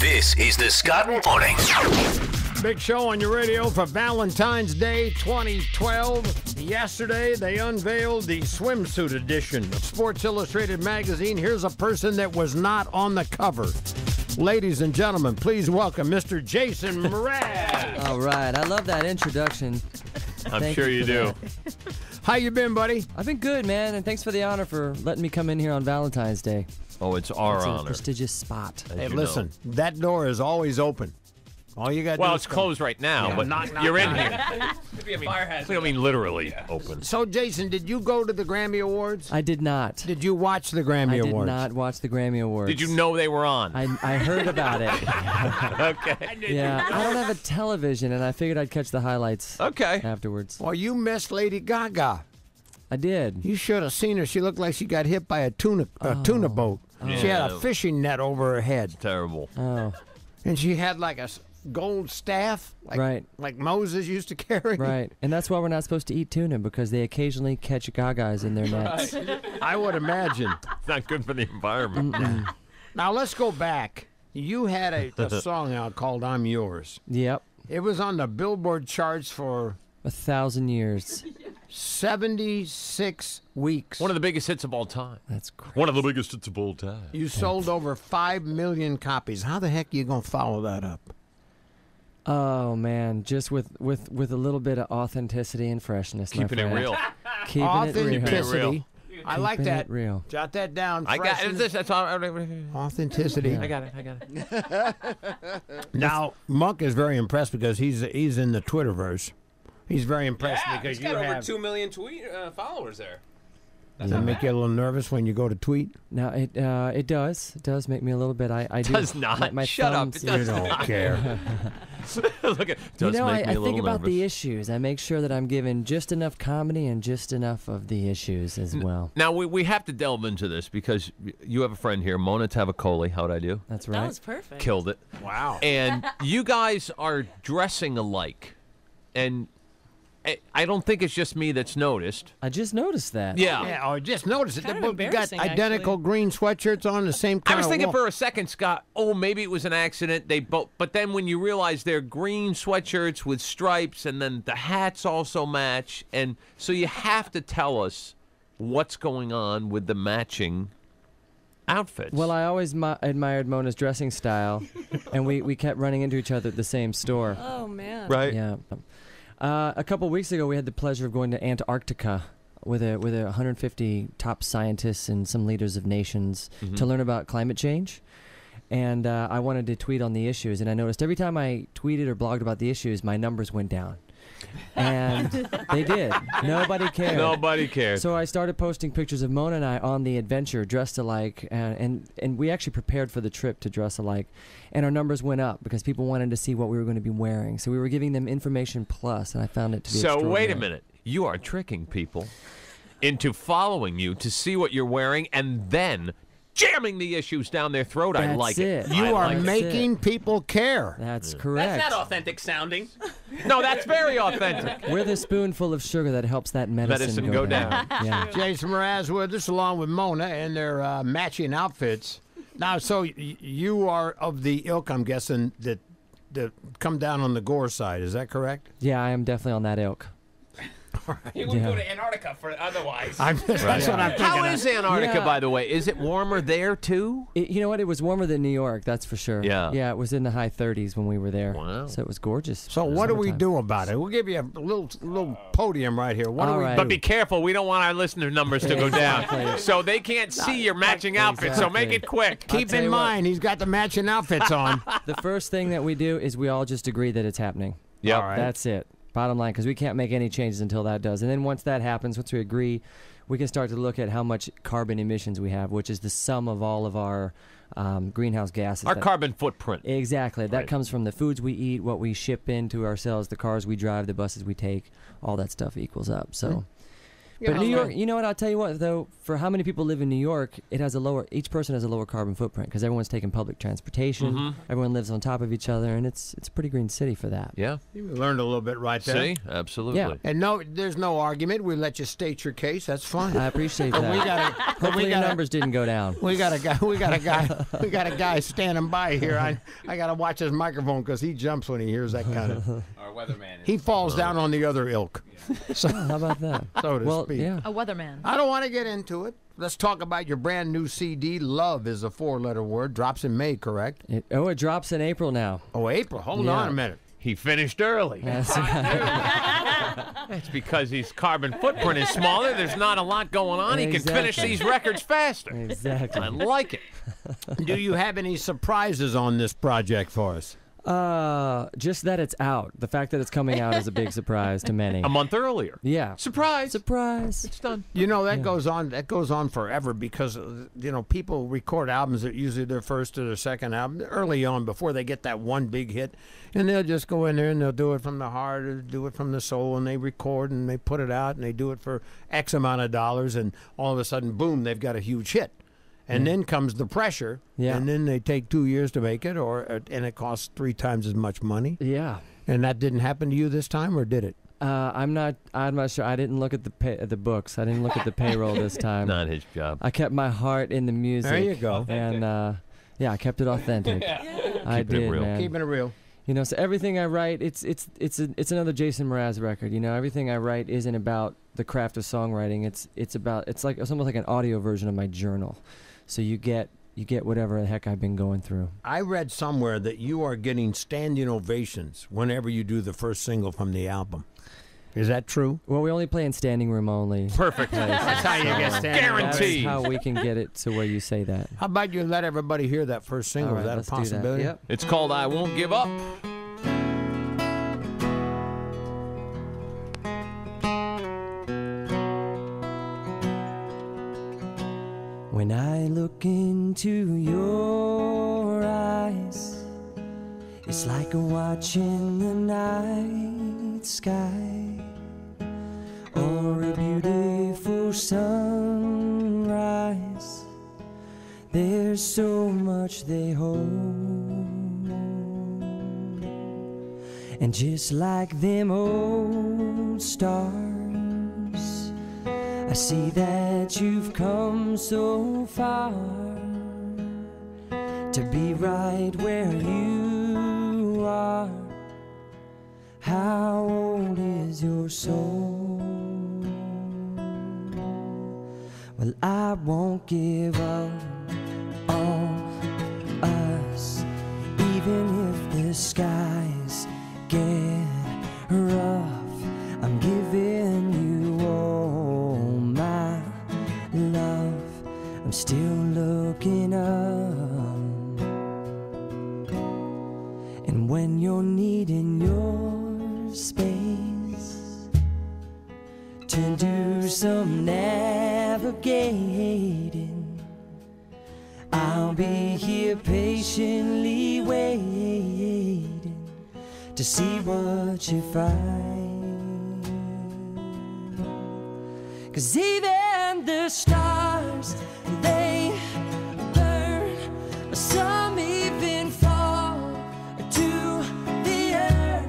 This is the Scott Morning. Big show on your radio for Valentine's Day 2012. Yesterday, they unveiled the swimsuit edition of Sports Illustrated magazine. Here's a person that was not on the cover. Ladies and gentlemen, please welcome Mr. Jason Mraz. All right. I love that introduction. I'm sure you do. How you been, buddy? I've been good, man, and thanks for the honor for letting me come in here on Valentine's Day. Oh, it's our It's a honor. prestigious spot. Hey, listen, that door is always open. All you got to do Well, is it's come. closed right now, Yeah, but knock, knock, you're in knock. here. Could be a fire hazard. I don't mean literally open. So, Jason, did you go to the Grammy Awards? I did not. Did you watch the Grammy I did Awards? not watch the Grammy Awards. Did you know they were on? I heard about it. Okay. Yeah, I don't have a television, and I figured I'd catch the highlights Okay. afterwards. Well, you missed Lady Gaga. I did. You should have seen her. She looked like she got hit by a tuna boat. She had a Yeah. fishing net over her head, Terrible. Oh, and she had like a gold staff, Right. like Moses used to carry. right. And that's why we're not supposed to eat tuna, because they occasionally catch gagas in their nets. I would imagine. It's not good for the environment. Now let's go back. You had a song out called "I'm Yours." Yep. It was on the Billboard charts for 1,000 years. 76 weeks. One of the biggest hits of all time. That's crazy. One of the biggest hits of all time. You sold over 5 million copies. How the heck are you gonna follow that up? Oh, man. Just with a little bit of authenticity and freshness, my Keeping it friend. real. Keeping it real. Authenticity. I like Keeping that. it real. Jot that down. I got it. Freshness. That's all. Authenticity. I got it. Now, Monk is very impressed because he's in the Twitterverse. He's very impressed Yeah, because he's got you over have. 2 million followers there. Does that make you a little nervous when you go to tweet? Now, it does. It does make me a little bit. I do. Does not. My Shut up. thumbs- It does You don't care. Look at. Does You know, make me I a little think about nervous. the issues. I make sure that I'm given just enough comedy and just enough of the issues as well. Now we have to delve into this because you have a friend here, Mona Tavakoli. How'd I do? That's That right. was perfect. Killed it. Wow. And you guys are dressing alike, and I don't think it's just me that's noticed. I just noticed that. Yeah. Yeah, I just noticed it. Kind of You got embarrassing, identical actually. green sweatshirts on, the same I kind was of thinking walk. for a second, Scott, oh, maybe it was an accident. They both, but then when you realize they're green sweatshirts with stripes, and then the hats also match, and so you have to tell us what's going on with the matching outfits. Well, I always admired Mona's dressing style, and we kept running into each other at the same store. Oh man. right? Yeah. A couple weeks ago, we had the pleasure of going to Antarctica with 150 top scientists and some leaders of nations to learn about climate change. And I wanted to tweet on the issues, and I noticed every time I tweeted or blogged about the issues, my numbers went down. And they did. Nobody cared. Nobody cares. So I started posting pictures of Mona and I on the adventure, dressed alike, and we actually prepared for the trip to dress alike, and our numbers went up because people wanted to see what we were going to be wearing. So we were giving them information plus, and I found it to be So wait a extraordinary. minute. You are tricking people into following you to see what you're wearing and then jamming the issues down their throat. I That's like it. You I are like it. making people care. That's correct. That's not authentic sounding. No, that's very authentic. We're the spoonful of sugar that helps that medicine Go down. Yeah. Jason Mraz with us along with Mona and their matching outfits. Now, so you are of the ilk, I'm guessing, that come down on the gore side. Is that correct? Yeah, I am definitely on that ilk. He wouldn't Yeah. go to Antarctica for otherwise. That's what I'm thinking. How is Antarctica, Yeah. by the way? Is it warmer there, too? You know what? It was warmer than New York, that's for sure. Yeah. Yeah, it was in the high 30s when we were there. Wow. So it was gorgeous. So what do we Summertime. do about it? We'll give you a little podium right here. What do All we right. do? But be careful. We don't want our listener numbers to go down. Exactly. So they can't see your matching outfit, so make it quick. Keep tell in you what. mind, he's got the matching outfits on. The first thing that we do is we all just agree that it's happening. Yep. All right. That's it. Bottom line, because we can't make any changes until that does. And then once that happens, once we agree, we can start to look at how much carbon emissions we have, which is the sum of all of our greenhouse gases. Our that- carbon footprint. Exactly. That Right. comes from the foods we eat, what we ship into ourselves, the cars we drive, the buses we take. All that stuff equals up. So But New York, you know what? I'll tell you what, though, for how many people live in New York, each person has a lower carbon footprint because everyone's taking public transportation. Everyone lives on top of each other, and it's a pretty green city for that. Yeah. You learned a little bit right there. See? Absolutely. Yeah. And no, there's no argument. We let you state your case. That's fine. I appreciate that. Hopefully your numbers didn't go down. We got a guy standing by here. I got to watch his microphone because he jumps when he hears that kind of. Our weatherman. He falls down on the other ilk. So, How about that? so to speak. Yeah. A weatherman. I don't want to get into it. Let's talk about your brand new CD. Love is a 4-letter word. Drops in May, correct? It drops in April now. Oh, April. Hold Yeah. on a minute. He finished early. That's That's because his carbon footprint is smaller. There's not a lot going on. He can finish Exactly. these records faster. exactly. I like it. Do you have any surprises on this project for us? Just that it's out. The fact that it's coming out is a big surprise to many. A month earlier. Yeah. Surprise. Surprise. It's done. You know, that goes on. That goes on forever because people record albums that usually their first or their second album early on before they get that one big hit, and they'll just go in there and they'll do it from the heart or do it from the soul, and they record and they put it out and they do it for X amount of dollars, and all of a sudden, boom, they've got a huge hit. And then comes the pressure, Yeah. and then they take 2 years to make it, and it costs 3 times as much money. Yeah. And that didn't happen to you this time, or did it? I'm not sure. I didn't look at the books. I didn't look at the payroll this time. Not his job. I kept my heart in the music. There you go. And I kept it authentic. I Keeping it did, real. man. Keeping it real. So everything I write, it's another Jason Mraz record. Everything I write isn't about the craft of songwriting. It's almost like an audio version of my journal. So you get whatever the heck I've been going through. I read somewhere that you are getting standing ovations whenever you do the first single from the album. Is that true? Well, we only play in standing room only. Perfect. That's how you get standing Guaranteed. That's how we can get it to where you say that. How about you let everybody hear that first single? All right, Is that let's a possibility? do that. Yep. It's called I Won't Give Up. When I look into your eyes, it's like watching the night sky or a beautiful sunrise. There's so much they hold, and just like them old stars, I see that you've come so far to be right where you are. How old is your soul? Well, I won't give up on us, even if the skies get rough. I'm giving you all my love. I'm still looking up, and when you're needing your space to do some navigating, I'll be here patiently waiting to see what you find. 'Cause even the stars, they burn, some even fall to the earth.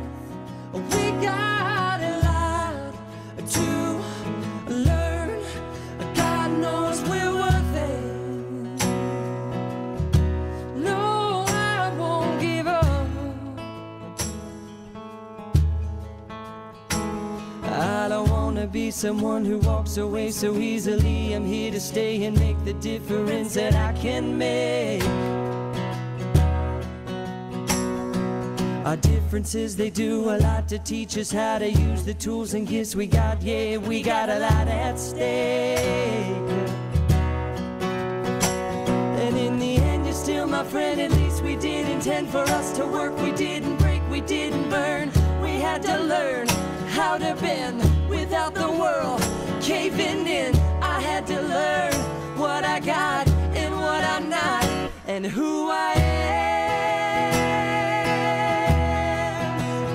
We got a lot to learn. God knows we're worth it. No, I won't give up. I don't wanna be someone who walks away so easily. I'm here to stay and make the difference that I can make. Our differences, they do a lot to teach us how to use the tools and gifts we got. Yeah, we got a lot at stake. And in the end, you're still my friend. At least we did intend for us to work. We didn't break, we didn't burn. We had to learn how to bend without the world caving in. I had to learn what I got and what I'm not, and who I am.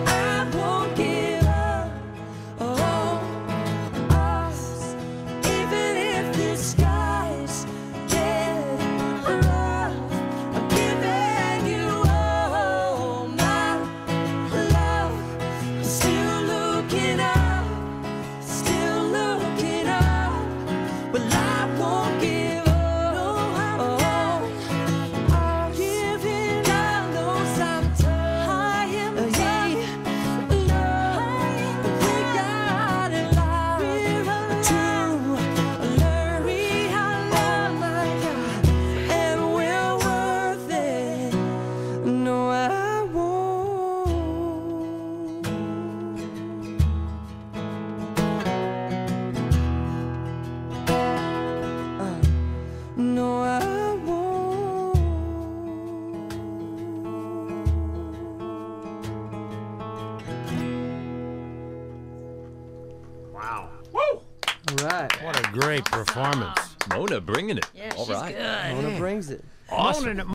I won't give up on us, right. What a great performance. Mona bringing it. Yeah, All she's right. good. Mona brings it. Awesome.